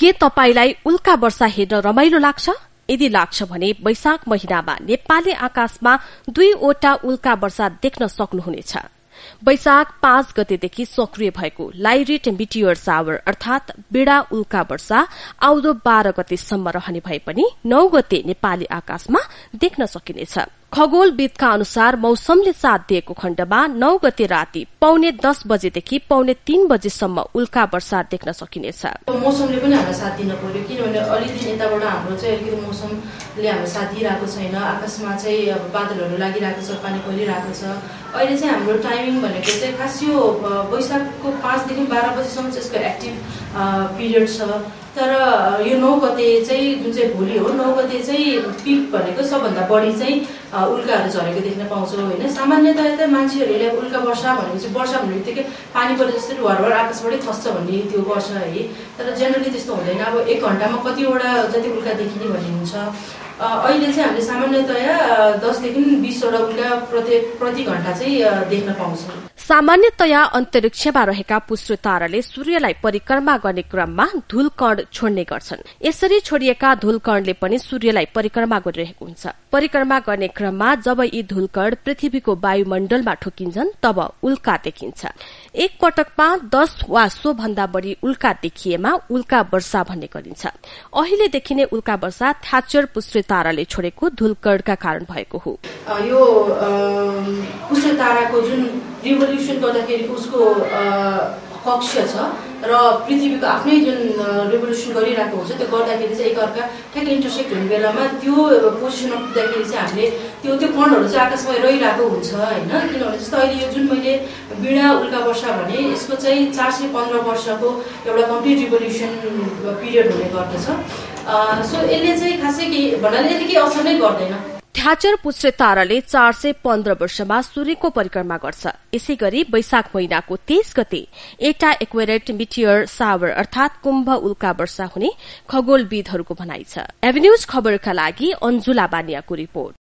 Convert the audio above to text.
के तपाईलाई उल्का वर्षा हेर्न रमाइलो लाग्छ? यदि लाग्छ भने वैशाख महिनामा नेपाली आकाशमा 2वटा उल्का वर्षा देख्न सक्नुहुनेछ। वैशाख 5 गतेदेखि सक्रिय भएको लाइरिट मिटियोर शावर अर्थात बिड़ा उल्का वर्षा आउँदो 12 गतेसम्म रहने भए पनि 9 गते नेपाली आकाशमा देख्न सकिनेछ। खगोलविदका अनुसार मौसमले साथ दिएको खण्डमा 9 गते राति 2:45 बजेदेखि 2:30 बजेसम्म उल्का वर्षा देख्न सकिनेछ। मौसमले पनि हामीलाई साथ दिन पर्यो, किनभने अलिकति यताबाट हाम्रो चाहिँ अलिकति मौसमले हामीलाई साथ दिइरहेको छैन। आकाशमा चाहिँ अब बादलहरू लागिरहेको छ, पानी परिरहेको छ। अहिले चाहिँ हाम्रो टाइमिङ भनेको चाहिँ खास यो वैशाखको 5 देखि 12 बजेसम्म चाहिँ यसको एक्टिभ पिरियड छ। तर यो 9 गते चाहिँ जुन चाहिँ भोलि हो, 9 गते चाहिँ पिक भनेको सबभन्दा बढी चाहिँ उल्काहरू झरेको देख्न पाउँछौँ होइन। सामान्यतया त मान्छेहरूले उल्का वर्षा भनेपछि वर्षा भन्ने बित्तिकै पानी परे जस्तै वारवार आकाशबाटै खस्छ भन्ने त्यो गर्छ है। तर जेनरली त्यस्तो हुँदैन। अब 1 घण्टामा कतिवटा जति उल्का देखिने भन्ने हुन्छ। अहिले चाहिँ हामीले सामान्यतया 10 देखि 20वटा उल्का प्रति घण्टा चाहिँ देख्न पाउँछौँ। सामान्यतया अन्तरिक्षमा रहेका पुष्ट ताराले सूर्यलाई परिक्रमा गर्ने क्रममा धूलकण छोड्ने गर्छन्। यसरी छोडिएका धूलकणले पनि सूर्यलाई परिक्रमा गरिरहेको हुन्छ। परिक्रमा गर्ने क्रममा जब यी धूलकण पृथ्वीको वायुमण्डलमा ठोकिन्छन् तब उल्का देखिन्छ। एक पटकमा 10 वा सो भन्दा बढ़ी उल्का देखिएमा उल्का वर्षा भन्ने गरिन्छ। अहिले देखिने उल्का वर्षा थ्याचर पुष्ट ताराले छोडेको धूलकणका कारण भएको हो। यो पुष्ट ताराको जुन रिभोल्युसन गर्दाखेरिको उसको कक्ष छ र पृथ्वीको आफ्नै जुन रिभोल्युसन गरिरहेको हुन्छ, त्यो गर्दाखेरि चाहिँ एकअर्का ठ्याक्क इन्टरसेक्ट हुने बेलामा त्यो पोजिसनमा पुग्दाखेरि चाहिँ हामीले त्यो कणहरू चाहिँ आकाशमा रहिरहेको हुन्छ होइन। किनभने जस्तो अहिले यो जुन मैले बिड़ा उल्का वर्षा भने यसको चाहिँ 415 वर्षको एउटा कम्प्लिट रिभोल्युसन पिरियड हुने गर्दछ। सो यसले चाहिँ खासै के भन्नाले यसले केही असर नै गर्दैन। थ्याचर पुष्ट ताराले 415 वर्षमा सूर्यको परिक्रमा गर्छ। यसै गरी वैशाख महिनाको 23 गते एउटा एक्वेरेट मिटियर शावर अर्थात कुम्भ उल्का वर्षा हुने खगोलविदहरूको भनाइ छ। एभेन्यूज खबरका लागि अन्जुला बानियाको रिपोर्ट।